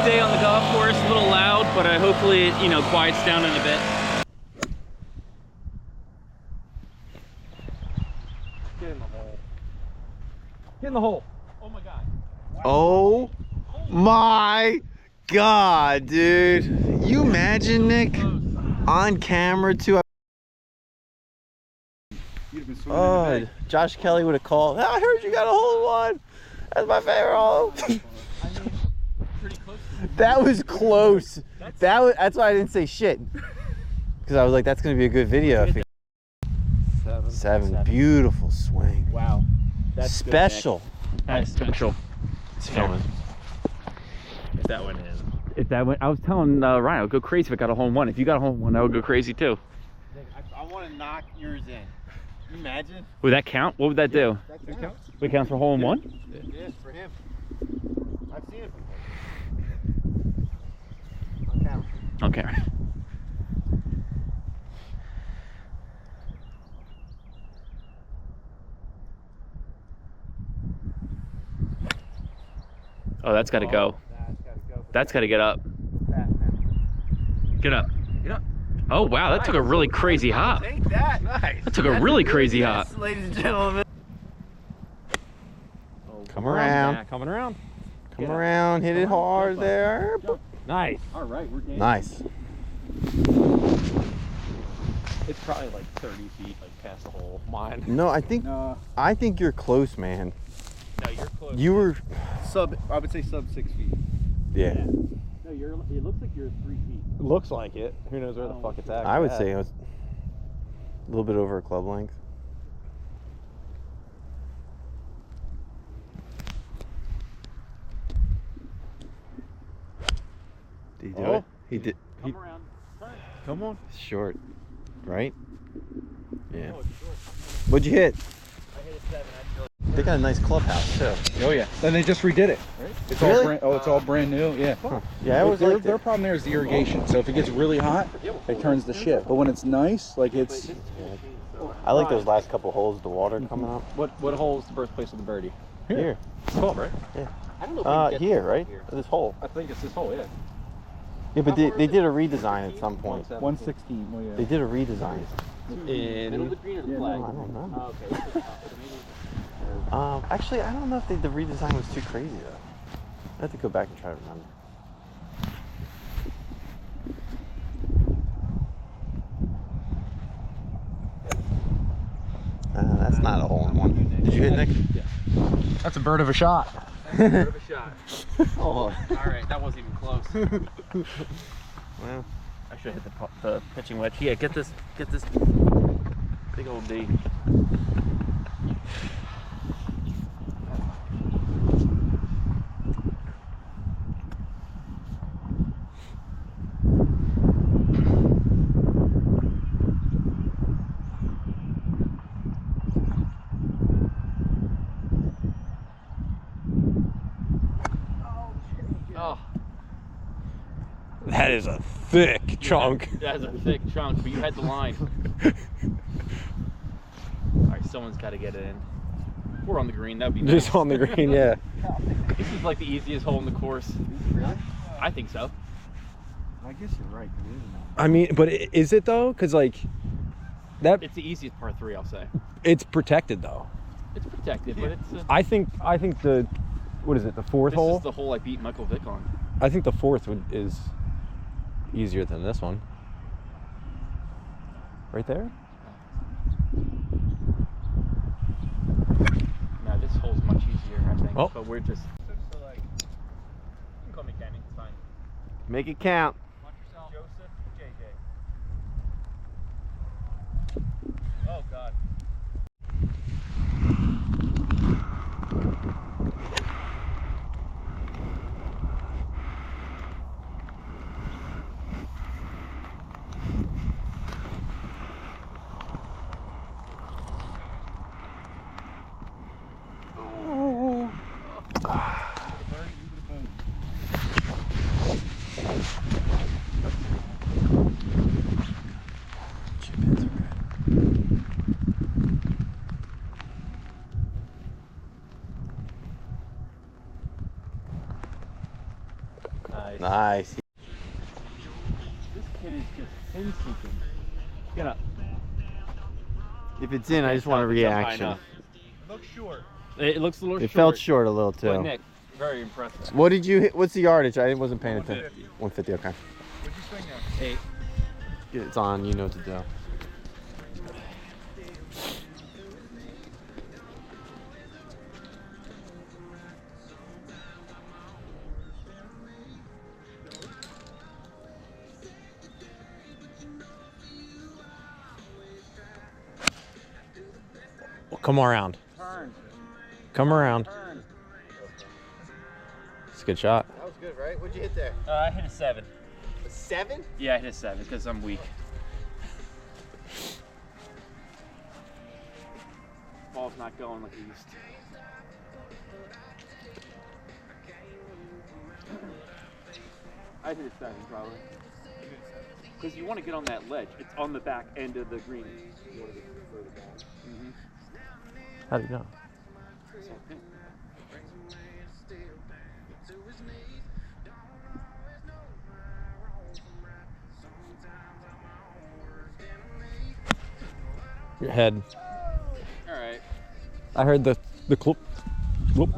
day on the golf course, a little loud, but hopefully it, quiets down in a bit. Get in the hole. Get in the hole. Oh my God. Wow. Oh my God, dude. You imagine, Nick, on camera too. Oh, Josh Kelly would have called. I heard you got a hole in one. That's my favorite hole. Pretty close. That was close. That's why I didn't say shit. Because I was like, that's going to be a good video. If Seven. Beautiful swing. Wow. That's special. That's special. It's filming. If that went in. I was telling Ryan, I would go crazy if I got a hole in one. If you got a hole in one, I would go crazy too. I want to knock yours in. Can you imagine? Would that count? What would that do? That counts. Would it count for hole in one? Yes, for him. I've seen it before. On camera. Okay. Oh, that's got to go. That's got to get up. Get up. Get up. Oh, wow. That took a really crazy hop. Take that. Nice. That took a really crazy hop. Yes, ladies and gentlemen. Come around. around. Coming around. Come around. Hit it hard there. Nice. All right, we're game. Nice. It's probably like 30 feet, like past the hole. Mine. No, I think you're close, man. No, you're close. You were I would say sub 6 feet. yeah. No, it looks like you're 3 feet. Looks like it. Who knows where the fuck it's at? I would say it was a little bit over a club length. Did he do it? He did. Come around. Turn. Come on. Short, right? Yeah. Oh, it's short. What'd you hit? I hit a 7. They got a nice clubhouse too. Oh yeah. Then they just redid it. Right? It's Really? all brand. Oh, it's all brand new. Yeah. Huh. Yeah, it was like their problem there is the irrigation. So if it gets really hot, it turns to shit. But when it's nice, like it's. I like those last couple holes, the water coming up. What hole is the birthplace of the birdie? Here. It's 12, right? Yeah. I don't know if we can get Here, right? This hole. I think it's this hole, yeah. Yeah, but they did a redesign at some point. 116. Well, yeah. They did a redesign. middle of the green or the flag? I don't know. Oh, okay. So maybe. Actually, I don't know if the redesign was too crazy though. I have to go back and try to remember. That's not a hole in one. Did you hit, Nick? Yeah. That's a bird of a shot. Bird of a shot. Oh. All right, that wasn't even close. Well, I should hit the pitching wedge. Yeah, get this big old D. Oh. That is a thick chunk. That's a thick chunk, but you had the line. Alright, someone's got to get it in. We're on the green, that'd be nice. Just on the green, yeah. This is like the easiest hole in the course. Really? I think so. I guess you're right. It is. I mean, but is it though? Because like that, It's the easiest par 3, I'll say. it's protected though. It's protected, but it's. I think the, what is it? The fourth This hole. is the hole I beat Michael Vick on. I think the fourth is easier than this one. Right there. No, this hole's much easier, I think. Oh. But we're just. So like, you can call me Kenny. It's fine. make it count. Watch yourself. Joseph, JJ. Oh God. Nice. This kid is just pin seeking. Get up. If it's in, I just want a reaction. It looks short. It looks a little It short. felt short a little But too. Nick, very impressive. What did you hit? What's the yardage? I wasn't paying attention. 150. Okay. What'd you swing at? 8. It's on. You know what to do. Well, come around. Turn. Come around. Turn. It's a good shot. That was good, right? What'd you hit there? I hit a 7. A 7? Yeah, I hit a 7 because I'm weak. Ball's not going like it used to. I hit a 7 probably. Because you want to get on that ledge. It's on the back end of the green. You want to get further down. How do you know? So, okay. Your head. All right. I heard the clip. Whoop.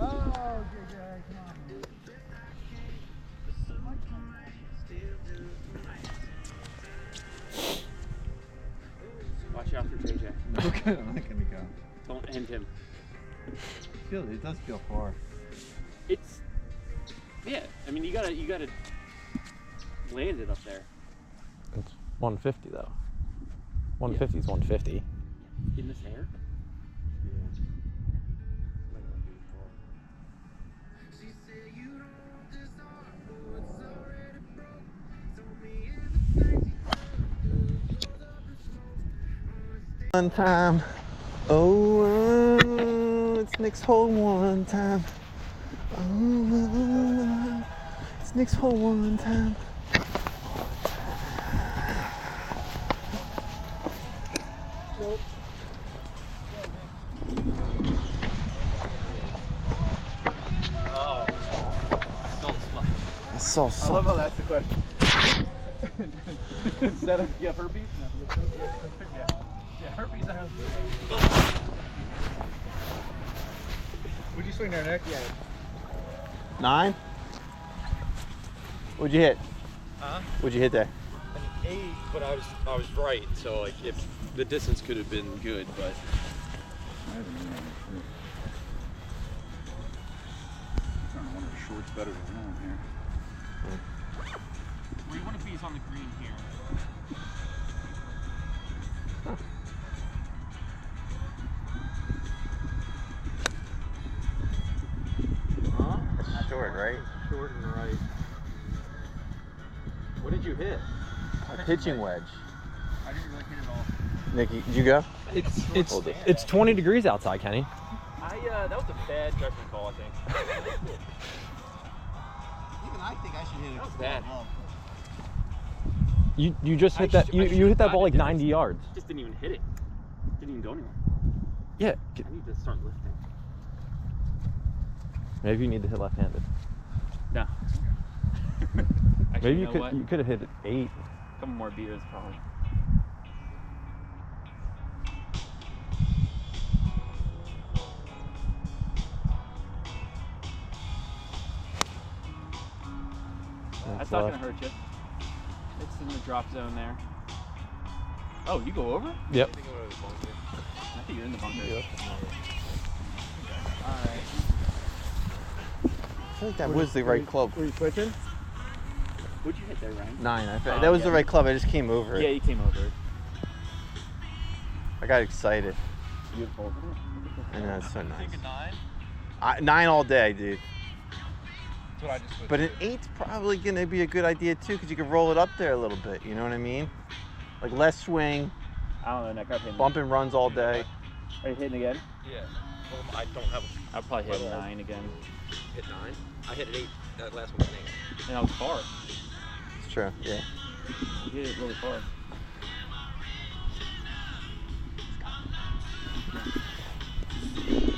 Watch out for JJ. Okay, I'm not gonna go. Don't end him. It does feel far. It's yeah. I mean, you gotta land it up there. It's 150 though. 150 is 150. In this air. One time. Oh, it's Nick's hole one time. Oh, it's Nick's hole one time. I saw I something. love how that's the question. Instead of, you have herpes? Yeah, herpes. Would you swing there, Nick? Yeah. 9? What'd you hit? Huh? What'd you hit there? An 8, but I was right. So like if the distance could have been good, but One of the shorts better than one here. Where you want to be is on the green here. Short, right? Short and right. What did you hit? A pitching wedge. I didn't really hit it all. Nicky, did you go? It's 20 degrees outside, Kenny. That was a bad judgment call, I think. Even I think I should hit it. That was bad. You just hit that. You hit that ball like 90 yards. Just didn't even hit it. Didn't even go anywhere. Yeah. I need to start lifting. Maybe you need to hit left-handed. No. Actually, Maybe you know what? you could have hit it 8. A couple more beers, probably. That's not gonna hurt you. It's in the drop zone there. Oh, you go over? Yep. I think you're in the bunker. Yep. All right. I feel like that was the right club. Were you switching? What'd you hit there, Ryan? 9. I felt Oh, that was yeah. the right club. I just came over it. Yeah, you came over. I got excited. Beautiful. I know, it's so nice. a 9. 9 all day, dude. That's what I just switched. But an 8's probably gonna be a good idea too, because you can roll it up there a little bit. You know what I mean? Like less swing, I don't know, Nick. I've hit bump and runs all day. Are you hitting again? Yeah. Well, I don't have I'll probably hit 9 again. hit 9. I hit an 8. That last one was an 8. And I was far. It's true. Yeah. You hit it really far.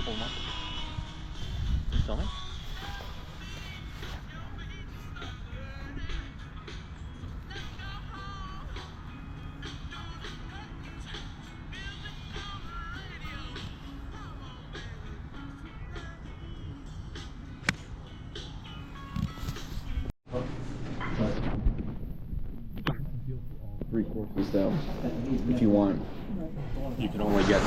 Hold on. You filming? 3 courses though, if you want. You can only get